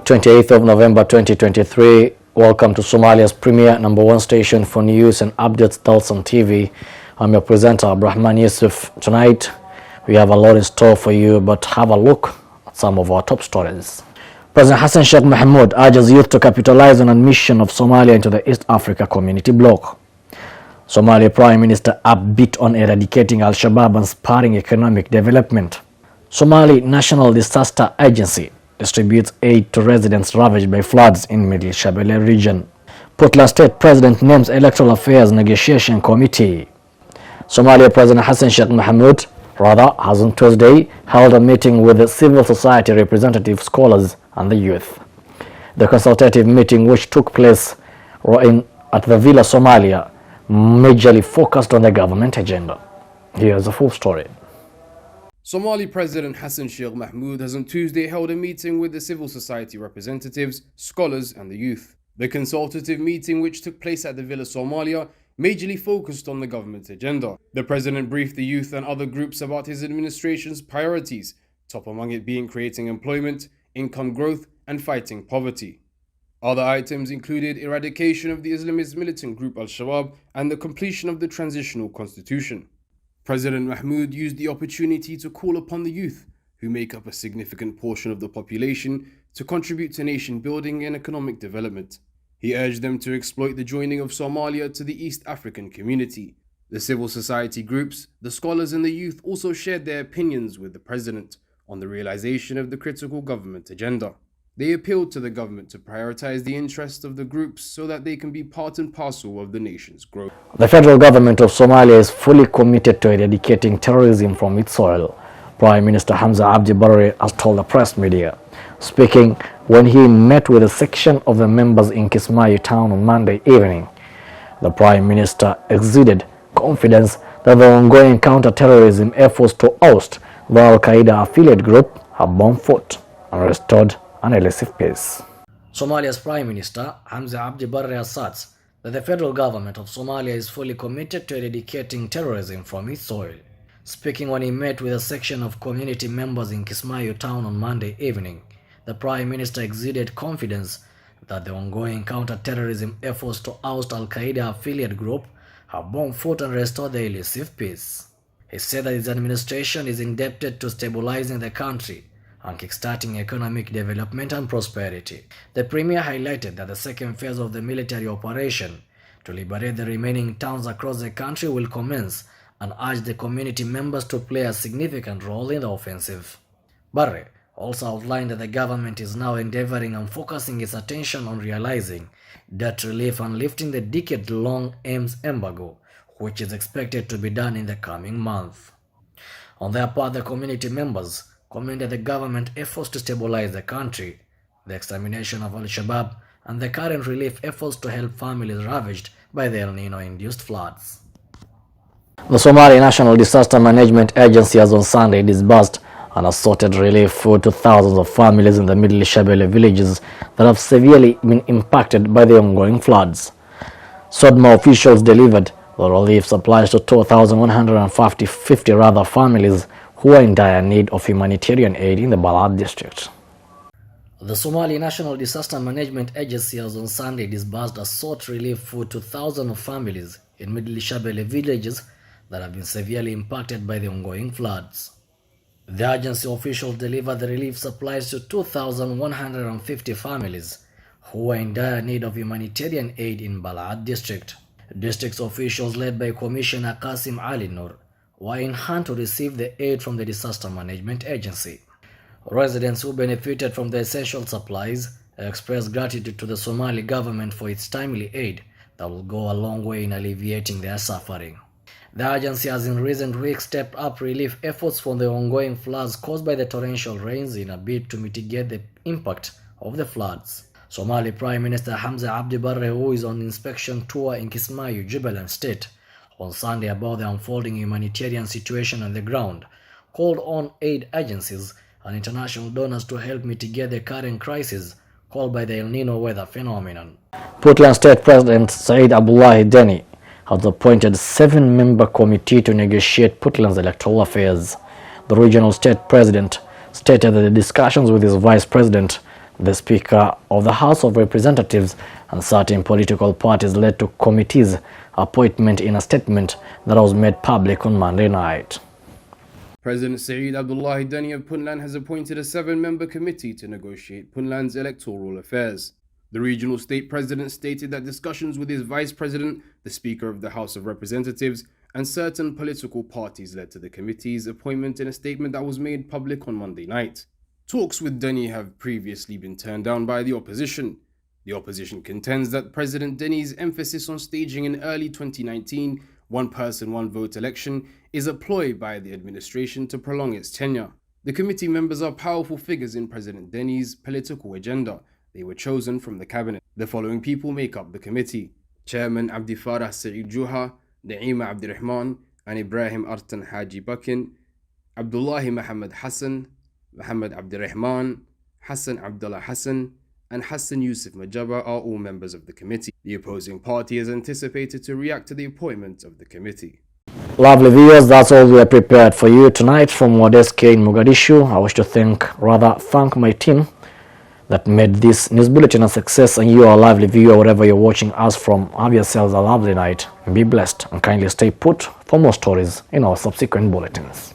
28th of November 2023. Welcome to Somalia's premier #1 station for news and updates, Dalsan TV. I'm your presenter, Abdurrahman Yusuf. Tonight, we have a lot in store for you, but have a look at some of our top stories. President Hassan Sheikh Mohamud urges youth to capitalize on admission of Somalia into the East Africa Community Bloc. Somalia Prime Minister upbeat on eradicating Al-Shabaab and spurring economic development. Somali National Disaster Agency distributes aid to residents ravaged by floods in Middle Shabelle region. Puntland State President names Electoral Affairs Negotiation Committee. Somalia President Hassan Sheikh Mohamud has on Tuesday held a meeting with the civil society representatives, scholars and the youth. The consultative meeting, which took place at the Villa Somalia, majorly focused on the government agenda. Here's the full story. Somali President Hassan Sheikh Mohamud has on Tuesday held a meeting with the civil society representatives, scholars and the youth. The consultative meeting, which took place at the Villa Somalia, majorly focused on the government agenda. The president briefed the youth and other groups about his administration's priorities, top among it being creating employment, income growth and fighting poverty. Other items included eradication of the Islamist militant group Al-Shabaab and the completion of the transitional constitution. President Mahmoud used the opportunity to call upon the youth, who make up a significant portion of the population, to contribute to nation building and economic development. He urged them to exploit the joining of Somalia to the East African community. The civil society groups, the scholars and the youth also shared their opinions with the president on the realization of the critical government agenda. They appealed to the government to prioritize the interests of the groups so that they can be part and parcel of the nation's growth. The federal government of Somalia is fully committed to eradicating terrorism from its soil, Prime Minister Hamza Abdi Barre has told the press media. Speaking when he met with a section of the members in Kismayu town on Monday evening, the Prime Minister exuded confidence that the ongoing counter-terrorism efforts to oust the Al-Qaeda affiliate group have borne fruit and restored an elusive peace. Somalia's Prime Minister Hamza Abdi Barre asserts that the federal government of Somalia is fully committed to eradicating terrorism from its soil. Speaking when he met with a section of community members in Kismayu town on Monday evening, the Prime Minister exuded confidence that the ongoing counter-terrorism efforts to oust Al-Qaeda affiliate group have borne fruit and restored the elusive peace. He said that his administration is indebted to stabilizing the country and kickstarting economic development and prosperity. The Premier highlighted that the second phase of the military operation to liberate the remaining towns across the country will commence and urged the community members to play a significant role in the offensive. Barre also outlined that the government is now endeavoring and focusing its attention on realizing debt relief and lifting the decade-long arms embargo, which is expected to be done in the coming month. On their part, the community members commended the government efforts to stabilize the country, the extermination of Al-Shabaab, and the current relief efforts to help families ravaged by the El Nino-induced floods. The Somali National Disaster Management Agency has on Sunday disbursed an assorted relief food to thousands of families in the Middle Shabelle villages that have severely been impacted by the ongoing floods. SODMA officials delivered the relief supplies to 2,150 families who are in dire need of humanitarian aid in the Balad district. The Somali National Disaster Management Agency has on Sunday disbursed assorted relief food to thousands of families in Middle Shabelle villages that have been severely impacted by the ongoing floods. The agency officials delivered the relief supplies to 2,150 families who are in dire need of humanitarian aid in Balad district. District officials led by Commissioner Qasim Ali Nur were in hand to receive the aid from the Disaster Management Agency. Residents who benefited from the essential supplies expressed gratitude to the Somali government for its timely aid that will go a long way in alleviating their suffering. The agency has in recent weeks stepped up relief efforts from the ongoing floods caused by the torrential rains in a bid to mitigate the impact of the floods. Somali Prime Minister Hamza Abdi Barre, who is on inspection tour in Kismayu, Jubaland State, on Sunday about the unfolding humanitarian situation on the ground, called on aid agencies and international donors to help mitigate the current crisis caused by the El Nino weather phenomenon. Puntland State President Said Abdullahi Deni has appointed a 7-member committee to negotiate Puntland's electoral affairs. The regional state president stated that the discussions with his vice president The Speaker of the House of Representatives and certain political parties led to committee's appointment in a statement that was made public on Monday night. President Saeed Abdullahi Dani of Puntland has appointed a 7-member committee to negotiate Puntland's electoral affairs. The regional state president stated that discussions with his vice president, the Speaker of the House of Representatives, and certain political parties led to the committee's appointment in a statement that was made public on Monday night. Talks with Dani have previously been turned down by the opposition. The opposition contends that President Dani's emphasis on staging an early 2019 one-person, one-vote election is a ploy by the administration to prolong its tenure. The committee members are powerful figures in President Dani's political agenda. They were chosen from the cabinet. The following people make up the committee: Chairman Abdi Farah Saeed Juha, Naima Abdirrahman, and Ibrahim Artan Haji Bakin, Abdullahi Muhammad Hassan, Muhammad Abdirrahman, Hassan Abdullah Hassan, and Hassan Yusuf Majaba are all members of the committee. The opposing party is anticipated to react to the appointment of the committee. Lovely viewers, that's all we are prepared for you tonight from Wadeske in Mogadishu. I wish to thank my team that made this news bulletin a success, and you are a lively viewer wherever you're watching us from. Have yourselves a lovely night. Be blessed and kindly stay put for more stories in our subsequent bulletins.